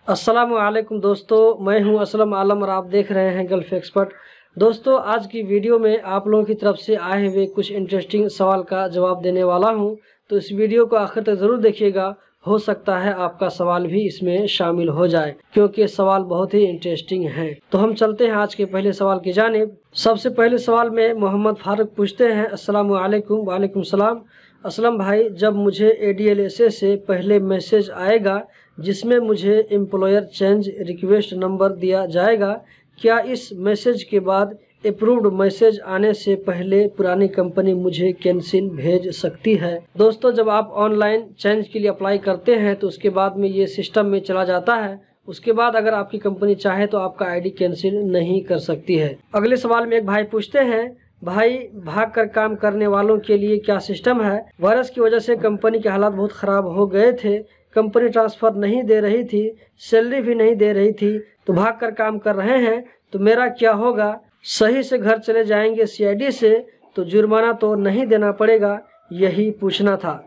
अस्सलाम वालेकुम दोस्तों, मैं हूं असलम आलम और आप देख रहे हैं गल्फ एक्सपर्ट। दोस्तों, आज की वीडियो में आप लोगों की तरफ से आए हुए कुछ इंटरेस्टिंग सवाल का जवाब देने वाला हूं, तो इस वीडियो को आखिर तक ज़रूर देखिएगा। हो सकता है आपका सवाल भी इसमें शामिल हो जाए, क्योंकि सवाल बहुत ही इंटरेस्टिंग हैं। तो हम चलते हैं आज के पहले सवाल की जानिब। सबसे पहले सवाल में मोहम्मद फारूक पूछते हैं, अस्सलाम वालेकुम। वालेकुम सलाम। असलम भाई, जब मुझे ADLSA से पहले मैसेज आएगा जिसमें मुझे एम्प्लॉयर चेंज रिक्वेस्ट नंबर दिया जाएगा, क्या इस मैसेज के बाद अप्रूव्ड मैसेज आने से पहले पुरानी कंपनी मुझे कैंसिल भेज सकती है? दोस्तों, जब आप ऑनलाइन चेंज के लिए अप्लाई करते हैं तो उसके बाद में ये सिस्टम में चला जाता है। उसके बाद अगर आपकी कंपनी चाहे तो आपका ID कैंसिल नहीं कर सकती है। अगले सवाल में एक भाई पूछते हैं, भाई भाग कर काम करने वालों के लिए क्या सिस्टम है? वायरस की वजह से कंपनी के हालात बहुत ख़राब हो गए थे, कंपनी ट्रांसफ़र नहीं दे रही थी, सैलरी भी नहीं दे रही थी, तो भाग कर काम कर रहे हैं, तो मेरा क्या होगा? सही से घर चले जाएंगे CID से तो जुर्माना तो नहीं देना पड़ेगा? यही पूछना था।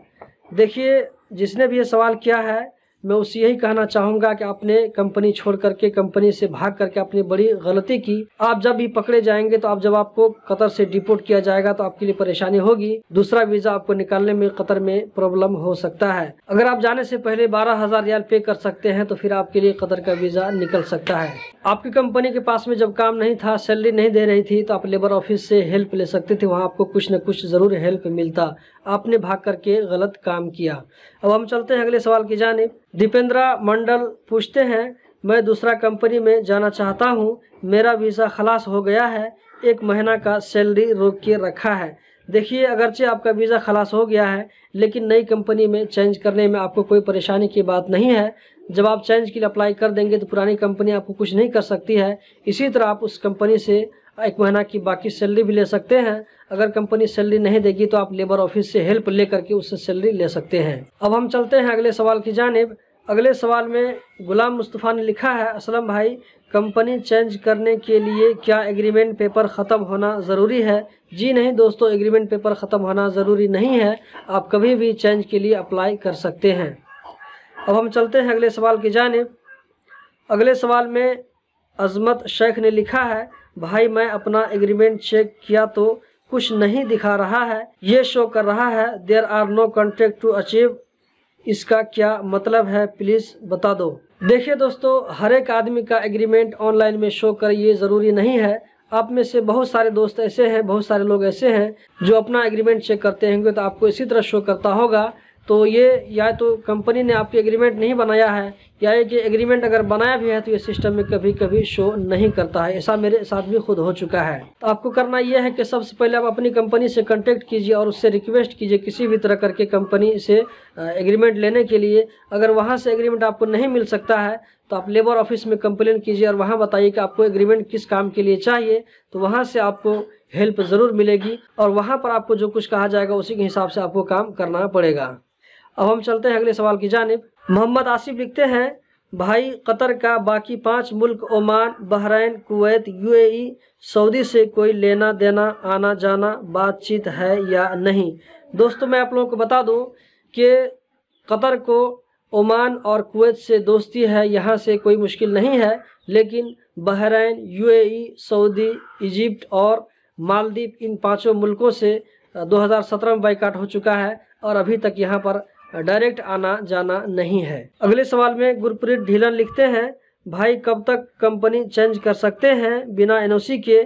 देखिए, जिसने भी ये सवाल किया है, मैं उससे यही कहना चाहूँगा कि आपने कंपनी छोड़ करके, कंपनी से भाग करके अपनी बड़ी गलती की। आप जब भी पकड़े जाएंगे तो जब आपको कतर से डिपोर्ट किया जाएगा तो आपके लिए परेशानी होगी। दूसरा वीज़ा आपको निकालने में कतर में प्रॉब्लम हो सकता है। अगर आप जाने से पहले 12,000 रियाल पे कर सकते हैं तो फिर आपके लिए कतर का वीज़ा निकल सकता है। आपकी कंपनी के पास में जब काम नहीं था, सैलरी नहीं दे रही थी, तो आप लेबर ऑफिस से हेल्प ले सकते थे। वहाँ आपको कुछ न कुछ ज़रूर हेल्प मिलता। आपने भाग करके गलत काम किया। अब हम चलते हैं अगले सवाल की जानिब। दीपेंद्रा मंडल पूछते हैं, मैं दूसरा कंपनी में जाना चाहता हूँ, मेरा वीज़ा खलास हो गया है, 1 महीना का सैलरी रोक के रखा है। देखिए, अगरचे आपका वीज़ा खलास हो गया है, लेकिन नई कंपनी में चेंज करने में आपको कोई परेशानी की बात नहीं है। जब आप चेंज के लिए अप्लाई कर देंगे तो पुरानी कंपनी आपको कुछ नहीं कर सकती है। इसी तरह आप उस कंपनी से 1 महीना की बाकी सैलरी भी ले सकते हैं। अगर कंपनी सैलरी नहीं देगी तो आप लेबर ऑफिस से हेल्प ले करके उससे सैलरी ले सकते हैं। अब हम चलते हैं अगले सवाल की जानिब। अगले सवाल में गुलाम मुस्तफ़ा ने लिखा है, असलम भाई, कंपनी चेंज करने के लिए क्या एग्रीमेंट पेपर ख़त्म होना ज़रूरी है? जी नहीं दोस्तों, एग्रीमेंट पेपर ख़त्म होना ज़रूरी नहीं है। आप कभी भी चेंज के लिए अप्लाई कर सकते हैं। अब हम चलते हैं अगले सवाल की जानिब। अगले सवाल में अज़मत शेख ने लिखा है, भाई मैं अपना एग्रीमेंट चेक किया तो कुछ नहीं दिखा रहा है, ये शो कर रहा है there are no contract to achieve. इसका क्या मतलब है, प्लीज़ बता दो। देखिए दोस्तों, हर एक आदमी का एग्रीमेंट ऑनलाइन में शो करे ये ज़रूरी नहीं है। आप में से बहुत सारे दोस्त ऐसे हैं, बहुत सारे लोग ऐसे हैं जो अपना एग्रीमेंट चेक करते होंगे तो आपको इसी तरह शो करता होगा। तो ये या तो कंपनी ने आपके एग्रीमेंट नहीं बनाया है, या ये कि एग्रीमेंट अगर बनाया भी है तो ये सिस्टम में कभी कभी शो नहीं करता है। ऐसा मेरे साथ भी खुद हो चुका है। तो आपको करना यह है कि सबसे पहले आप अपनी कंपनी से कांटेक्ट कीजिए और उससे रिक्वेस्ट कीजिए किसी भी तरह करके कंपनी से एग्रीमेंट लेने के लिए। अगर वहाँ से एग्रीमेंट आपको नहीं मिल सकता है तो आप लेबर ऑफिस में कंप्लेन कीजिए और वहाँ बताइए कि आपको एग्रीमेंट किस काम के लिए चाहिए, तो वहाँ से आपको हेल्प ज़रूर मिलेगी और वहाँ पर आपको जो कुछ कहा जाएगा उसी के हिसाब से आपको काम करना पड़ेगा। अब हम चलते हैं अगले सवाल की जानिब। मोहम्मद आसिफ लिखते हैं, भाई कतर का बाकी 5 मुल्क Oman, Bahrain, Kuwait, UAE, Saudi से कोई लेना देना, आना जाना, बातचीत है या नहीं? दोस्तों, मैं आप लोगों को बता दूं कि कतर को ओमान और कुवैत से दोस्ती है, यहाँ से कोई मुश्किल नहीं है। लेकिन बहरीन, UAE, सऊदी, इजिप्ट और मालदीव, इन 5 मुल्कों से 2017 में बाइकाट हो चुका है और अभी तक यहाँ पर डायरेक्ट आना जाना नहीं है। अगले सवाल में गुरप्रीत ढीलन लिखते हैं, भाई कब तक कंपनी चेंज कर सकते हैं बिना NOC के?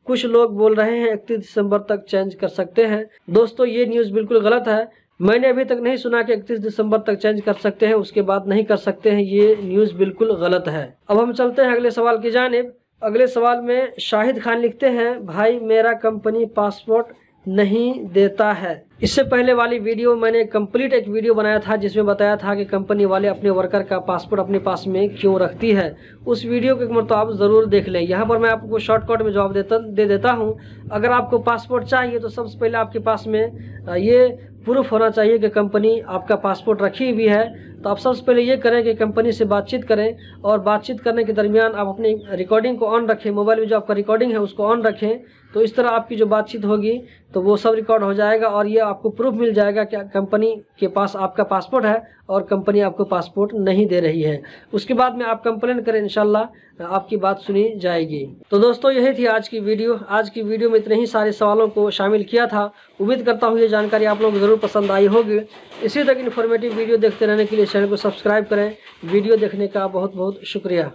कुछ लोग बोल रहे हैं 31 दिसंबर तक चेंज कर सकते हैं। दोस्तों, ये न्यूज़ बिल्कुल गलत है। मैंने अभी तक नहीं सुना कि 31 दिसंबर तक चेंज कर सकते हैं, उसके बाद नहीं कर सकते हैं। ये न्यूज़ बिल्कुल गलत है। अब हम चलते हैं अगले सवाल की जानिब। अगले सवाल में शाहिद खान लिखते हैं, भाई मेरा कंपनी पासपोर्ट नहीं देता है। इससे पहले वाली वीडियो मैंने कंप्लीट एक वीडियो बनाया था जिसमें बताया था कि कंपनी वाले अपने वर्कर का पासपोर्ट अपने पास में क्यों रखती है। उस वीडियो को एक मरतबा आप ज़रूर देख लें। यहाँ पर मैं आपको शॉर्टकट में जवाब दे देता हूँ। अगर आपको पासपोर्ट चाहिए तो सबसे पहले आपके पास में ये प्रूफ होना चाहिए कि कंपनी आपका पासपोर्ट रखी हुई है। तो आप सबसे पहले ये करें कि कंपनी से बातचीत करें, और बातचीत करने के दरमियान आप अपनी रिकॉर्डिंग को ऑन रखें, मोबाइल में जो आपका रिकॉर्डिंग है उसको ऑन रखें। तो इस तरह आपकी जो बातचीत होगी तो वो सब रिकॉर्ड हो जाएगा, और ये आपको प्रूफ मिल जाएगा कि कंपनी के पास आपका पासपोर्ट है और कंपनी आपको पासपोर्ट नहीं दे रही है। उसके बाद में आप कंप्लेन करें, इंशाल्लाह आपकी बात सुनी जाएगी। तो दोस्तों यही थी आज की वीडियो। आज की वीडियो में इतने ही सारे सवालों को शामिल किया था। उम्मीद करता हूँ ये जानकारी आप लोगों को ज़रूर पसंद आई होगी। इसी तरह की इन्फॉर्मेटिव वीडियो देखते रहने के लिए चैनल को सब्सक्राइब करें। वीडियो देखने का बहुत बहुत शुक्रिया।